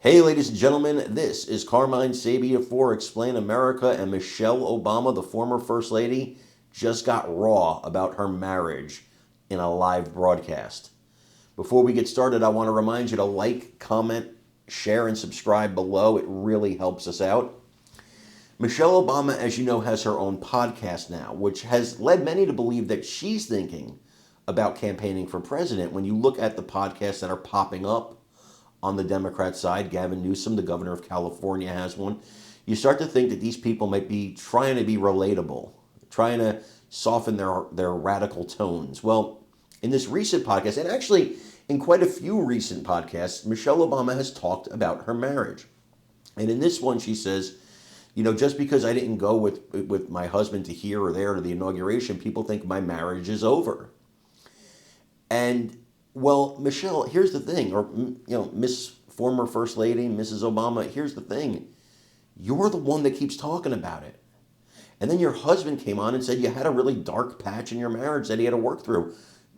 Hey, ladies and gentlemen, this is Carmine Sabia for Explain America, and Michelle Obama, the former First Lady, just got raw about her marriage in a live broadcast. Before we get started, I want to remind you to like, comment, share, and subscribe below. It really helps us out. Michelle Obama, as you know, has her own podcast now, which has led many to believe that she's thinking about campaigning for president. When you look at the podcasts that are popping up on the Democrat side, Gavin Newsom, the governor of California, has one. You start to think that these people might be trying to be relatable, trying to soften their radical tones. Well, in this recent podcast, and actually in quite a few recent podcasts, Michelle Obama has talked about her marriage. And in this one, she says, you know, just because I didn't go with my husband to here or there to the inauguration, people think my marriage is over. And well, Michelle, here's the thing, or, Miss former First Lady, Mrs. Obama, here's the thing. You're the one that keeps talking about it. And then your husband came on and said you had a really dark patch in your marriage that he had to work through.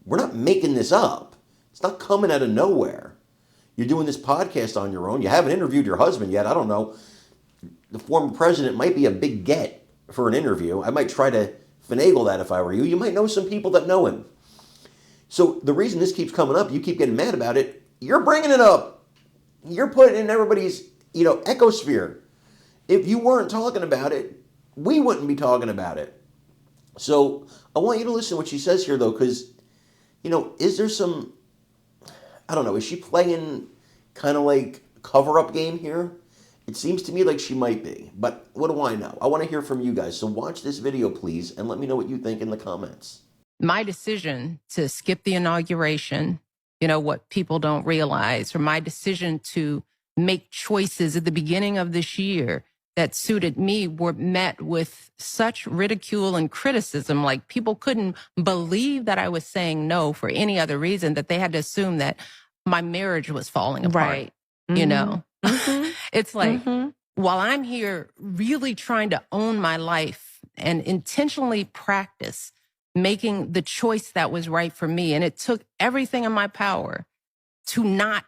We're not making this up. It's not coming out of nowhere. You're doing this podcast on your own. You haven't interviewed your husband yet. I don't know. The former president might be a big get for an interview. I might try to finagle that if I were you. You might know some people that know him. So the reason this keeps coming up, you keep getting mad about it, you're bringing it up. You're putting it in everybody's, ecosphere. If you weren't talking about it, we wouldn't be talking about it. So I want you to listen to what she says here, though, because, is there some, I don't know, is she playing kind of like cover-up game here? It seems to me like she might be, but what do I know? I want to hear from you guys. So watch this video, please, and let me know what you think in the comments. My decision to skip the inauguration, what people don't realize, or my decision to make choices at the beginning of this year that suited me were met with such ridicule and criticism. Like, people couldn't believe that I was saying no for any other reason, that they had to assume that my marriage was falling apart. Right. Mm-hmm. It's like, while I'm here really trying to own my life and intentionally practice making the choice that was right for me, and it took everything in my power to not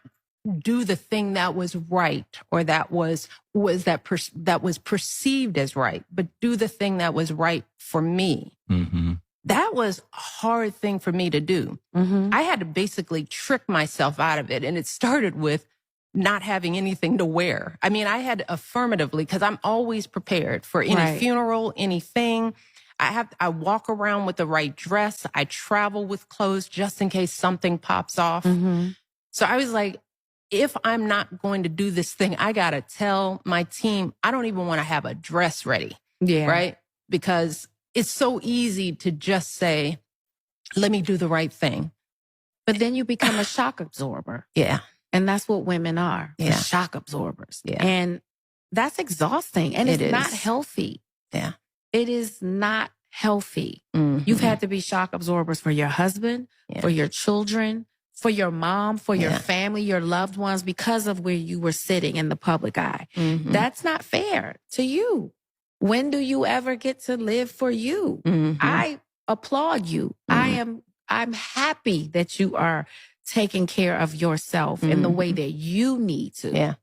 do the thing that was right, or that was perceived as right, but do the thing that was right for me. Mm-hmm. That was a hard thing for me to do. Mm-hmm. I had to basically trick myself out of it, and it started with not having anything to wear. I mean, I had affirmatively, because I'm always prepared for any funeral, anything. I walk around with the right dress. I travel with clothes just in case something pops off. Mm-hmm. So I was like, if I'm not going to do this thing, I got to tell my team, I don't even want to have a dress ready. Yeah. Right? Because it's so easy to just say, let me do the right thing. But then you become a shock absorber. Yeah. And that's what women are. Yeah. Shock absorbers. Yeah. And that's exhausting. And it's not healthy. Yeah. It is not healthy. Mm-hmm. You've had to be shock absorbers for your husband, for your children, for your mom, for your family, your loved ones, because of where you were sitting in the public eye. Mm-hmm. That's not fair to you. When do you ever get to live for you? Mm-hmm. I applaud you. Mm-hmm. I'm happy that you are taking care of yourself in the way that you need to. Yeah.